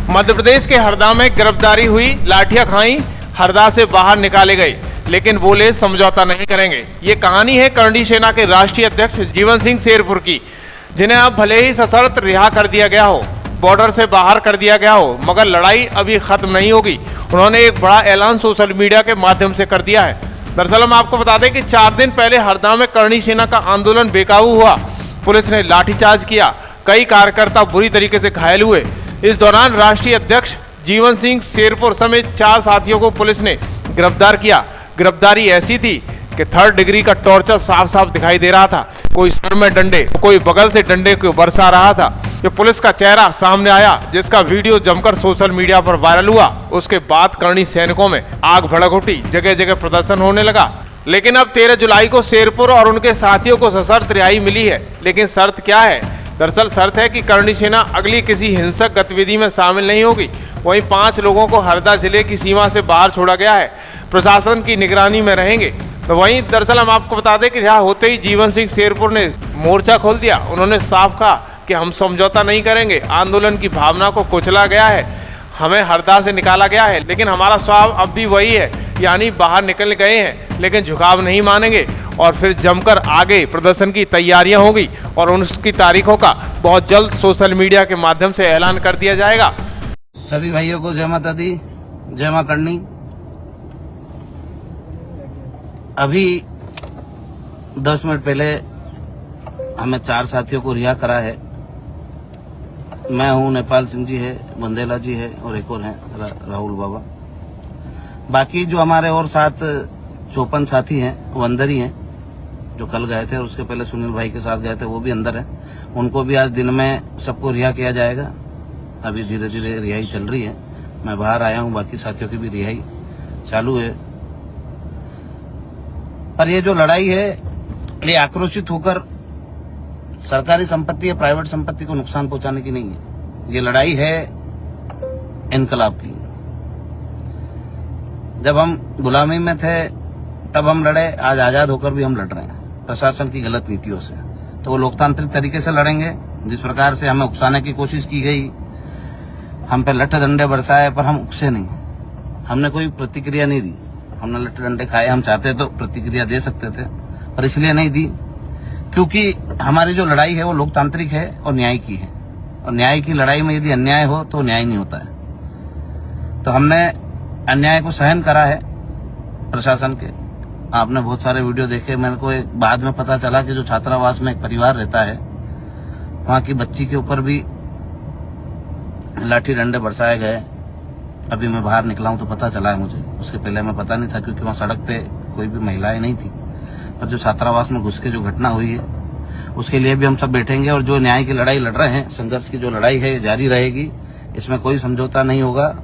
मध्य प्रदेश के हरदा में गिरफ्तारी हुई, लाठियां खाई, हरदा से बाहर निकाले गए, लेकिन बोले समझौता नहीं करेंगे। ये कहानी है करणी सेना के राष्ट्रीय अध्यक्ष जीवन सिंह शेरपुर की, जिन्हें अब भले ही सशर्त रिहा कर दिया गया हो, बॉर्डर से बाहर कर दिया गया हो, मगर लड़ाई अभी खत्म नहीं होगी। उन्होंने एक बड़ा ऐलान सोशल मीडिया के माध्यम से कर दिया है। दरअसल हम आपको बता दें कि 4 दिन पहले हरदा में करणी सेना का आंदोलन बेकाबू हुआ। पुलिस ने लाठीचार्ज किया, कई कार्यकर्ता बुरी तरीके से घायल हुए। इस दौरान राष्ट्रीय अध्यक्ष जीवन सिंह शेरपुर समेत 4 साथियों को पुलिस ने गिरफ्तार किया। गिरफ्तारी ऐसी थी कि 3rd डिग्री का टॉर्चर साफ साफ दिखाई दे रहा था। कोई सर में डंडे, कोई बगल से डंडे को बरसा रहा था। ये पुलिस का चेहरा सामने आया, जिसका वीडियो जमकर सोशल मीडिया पर वायरल हुआ। उसके बाद करणी सैनिकों में आग भड़क उठी, जगह जगह प्रदर्शन होने लगा। लेकिन अब 13 जुलाई को शेरपुर और उनके साथियों को सशर्त रिहाई मिली है। लेकिन शर्त क्या है? दरअसल शर्त है कि करणी सेना अगली किसी हिंसक गतिविधि में शामिल नहीं होगी। वहीं 5 लोगों को हरदा जिले की सीमा से बाहर छोड़ा गया है, प्रशासन की निगरानी में रहेंगे। तो वहीं दरअसल हम आपको बता दें कि रिहा होते ही जीवन सिंह शेरपुर ने मोर्चा खोल दिया। उन्होंने साफ कहा कि हम समझौता नहीं करेंगे, आंदोलन की भावना को कुचला गया है, हमें हरदा से निकाला गया है, लेकिन हमारा स्वभाव अब भी वही है, यानी बाहर निकल गए हैं लेकिन झुकाव नहीं मानेंगे। और फिर जमकर आगे प्रदर्शन की तैयारियां होगी और उसकी तारीखों का बहुत जल्द सोशल मीडिया के माध्यम से ऐलान कर दिया जाएगा। सभी भाइयों को जय माता दी, जय मां करणी। अभी 10 मिनट पहले हमें 4 साथियों को रिहा करा है। मैं हूं, नेपाल सिंह जी है, बंदेला जी है और एक और है राहुल बाबा। बाकी जो हमारे और 7 54 साथी हैं वो अंदर ही हैं, जो कल गए थे और उसके पहले सुनील भाई के साथ गए थे, वो भी अंदर हैं। उनको भी आज दिन में सबको रिहा किया जाएगा। अभी धीरे धीरे रिहाई चल रही है। मैं बाहर आया हूं, बाकी साथियों की भी रिहाई चालू है। पर ये जो लड़ाई है, ये आक्रोशित होकर सरकारी संपत्ति या प्राइवेट संपत्ति को नुकसान पहुंचाने की नहीं है। ये लड़ाई है इनकलाब की। जब हम गुलामी में थे तब हम लड़े, आज आजाद होकर भी हम लड़ रहे हैं प्रशासन की गलत नीतियों से। तो वो लोकतांत्रिक तरीके से लड़ेंगे। जिस प्रकार से हमें उकसाने की कोशिश की गई, हम पे लठ डंडे बरसाए, पर हम उकसे नहीं, हमने कोई प्रतिक्रिया नहीं दी। हमने लठ डंडे खाए, हम चाहते तो प्रतिक्रिया दे सकते थे, पर इसलिए नहीं दी क्योंकि हमारी जो लड़ाई है वो लोकतांत्रिक है और न्याय की है। और न्याय की लड़ाई में यदि अन्याय हो तो न्याय नहीं होता है। तो हमने अन्याय को सहन करा है प्रशासन के। आपने बहुत सारे वीडियो देखे। मेरे को एक बाद में पता चला कि जो छात्रावास में एक परिवार रहता है, वहां की बच्ची के ऊपर भी लाठी डंडे बरसाए गए। अभी मैं बाहर निकला हूं तो पता चला है मुझे, उसके पहले मैं पता नहीं था क्योंकि वहां सड़क पे कोई भी महिलाएं नहीं थी। पर जो छात्रावास में घुस के जो घटना हुई है, उसके लिए भी हम सब बैठेंगे और जो न्याय की लड़ाई लड़ रहे हैं, संघर्ष की जो लड़ाई है, ये जारी रहेगी। इसमें कोई समझौता नहीं होगा,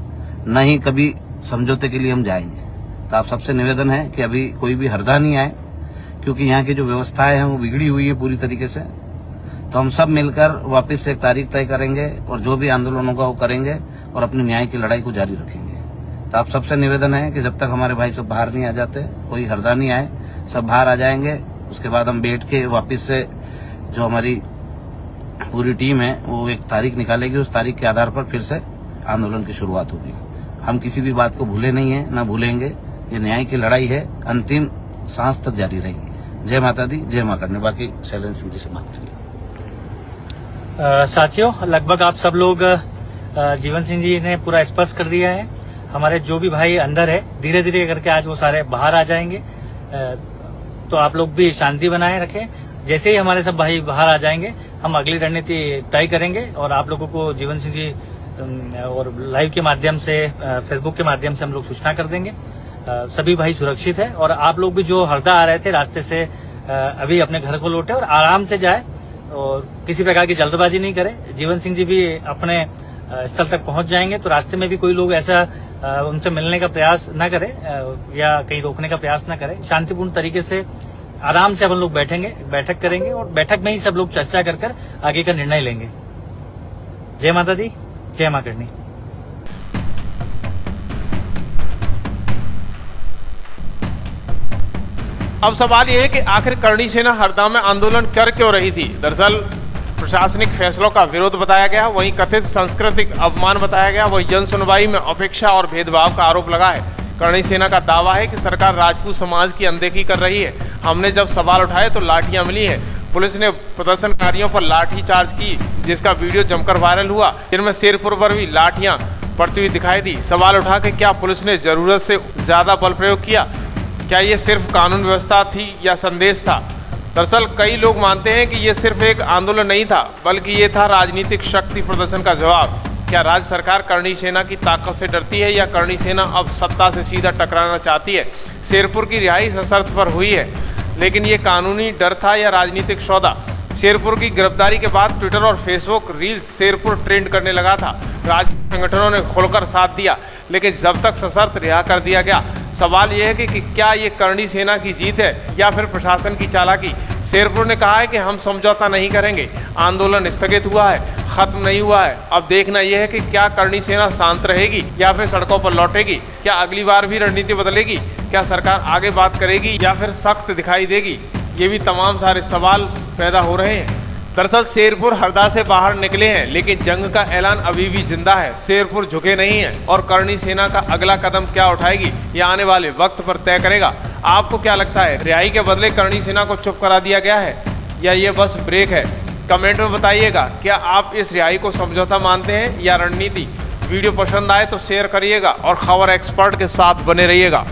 न ही कभी समझौते के लिए हम जाएंगे। तो आप सबसे निवेदन है कि अभी कोई भी हरदा नहीं आए, क्योंकि यहाँ की जो व्यवस्थाएं हैं वो बिगड़ी हुई है पूरी तरीके से। तो हम सब मिलकर वापस से एक तारीख तय करेंगे और जो भी आंदोलन होगा वो करेंगे और अपनी न्याय की लड़ाई को जारी रखेंगे। तो आप सबसे निवेदन है कि जब तक हमारे भाई सब बाहर नहीं आ जाते, कोई हरदा नहीं आए, सब बाहर आ जाएंगे। उसके बाद हम बैठ के वापस से जो हमारी पूरी टीम है वो एक तारीख निकालेगी। उस तारीख के आधार पर फिर से आंदोलन की शुरुआत होगी। हम किसी भी बात को भूले नहीं है, ना भूलेंगे। ये न्याय की लड़ाई है, अंतिम सांस तक जारी रहेगी। जय माता दी, जय मां करणी। बाकी शैलेंद्र सिंह जी से बात करिए। साथियों, लगभग आप सब लोग जीवन सिंह जी ने पूरा स्पष्ट कर दिया है। हमारे जो भी भाई अंदर है, धीरे धीरे करके आज वो सारे बाहर आ जाएंगे। तो आप लोग भी शांति बनाए रखें। जैसे ही हमारे सब भाई बाहर आ जाएंगे, हम अगली रणनीति तय करेंगे और आप लोगों को जीवन सिंह जी और लाइव के माध्यम से, फेसबुक के माध्यम से हम लोग सूचना कर देंगे। सभी भाई सुरक्षित है और आप लोग भी जो हरदा आ रहे थे रास्ते से, अभी अपने घर को लौटे और आराम से जाए और किसी प्रकार की जल्दबाजी नहीं करे। जीवन सिंह जी भी अपने स्थल तक पहुंच जाएंगे, तो रास्ते में भी कोई लोग ऐसा उनसे मिलने का प्रयास न करे या कहीं रोकने का प्रयास न करे। शांतिपूर्ण तरीके से आराम से अपन लोग बैठेंगे, बैठक करेंगे और बैठक में ही सब लोग चर्चा कर आगे का निर्णय लेंगे। जय माता दी, जय मां करणी। अब सवाल यह है कि आखिर करणी सेना हरदा में आंदोलन कर क्यों रही थी। दरअसल प्रशासनिक फैसलों का विरोध बताया गया, वहीं कथित सांस्कृतिक अपमान बताया गया, वहीं जन सुनवाई में अपेक्षा और भेदभाव का आरोप लगा है। करणी सेना का दावा है कि सरकार राजपूत समाज की अनदेखी कर रही है। हमने जब सवाल उठाए तो लाठियां मिली है। पुलिस ने प्रदर्शनकारियों पर लाठी चार्ज की, जिसका वीडियो जमकर वायरल हुआ, जिनमें शेरपुर पर भी लाठियां पड़ती हुई दिखाई दी। सवाल उठा कि क्या पुलिस ने जरूरत से ज्यादा बल प्रयोग किया? क्या ये सिर्फ कानून व्यवस्था थी या संदेश था? दरअसल कई लोग मानते हैं कि ये सिर्फ एक आंदोलन नहीं था, बल्कि ये था राजनीतिक शक्ति प्रदर्शन का जवाब। क्या राज्य सरकार करणी सेना की ताकत से डरती है या करणी सेना अब सत्ता से सीधा टकराना चाहती है? शेरपुर की रिहाई सशर्त पर हुई है, लेकिन ये कानूनी डर था या राजनीतिक सौदा? शेरपुर की गिरफ्तारी के बाद ट्विटर और फेसबुक रील्स शेरपुर ट्रेंड करने लगा था। राज्य संगठनों ने खुलकर साथ दिया, लेकिन जब तक सशर्त रिहा कर दिया गया। सवाल यह है कि क्या ये करणी सेना की जीत है या फिर प्रशासन की चालाकी? शेरपुर ने कहा है कि हम समझौता नहीं करेंगे। आंदोलन स्थगित हुआ है, खत्म नहीं हुआ है। अब देखना यह है कि क्या करणी सेना शांत रहेगी या फिर सड़कों पर लौटेगी? क्या अगली बार भी रणनीति बदलेगी? क्या सरकार आगे बात करेगी या फिर सख्त दिखाई देगी? ये भी तमाम सारे सवाल पैदा हो रहे हैं। दरअसल शेरपुर हरदा से बाहर निकले हैं, लेकिन जंग का ऐलान अभी भी जिंदा है। शेरपुर झुके नहीं है और करणी सेना का अगला कदम क्या उठाएगी, ये आने वाले वक्त पर तय करेगा। आपको क्या लगता है, रिहाई के बदले करणी सेना को चुप करा दिया गया है या ये बस ब्रेक है? कमेंट में बताइएगा, क्या आप इस रिहाई को समझौता मानते हैं या रणनीति? वीडियो पसंद आए तो शेयर करिएगा और खबर एक्सपर्ट के साथ बने रहिएगा।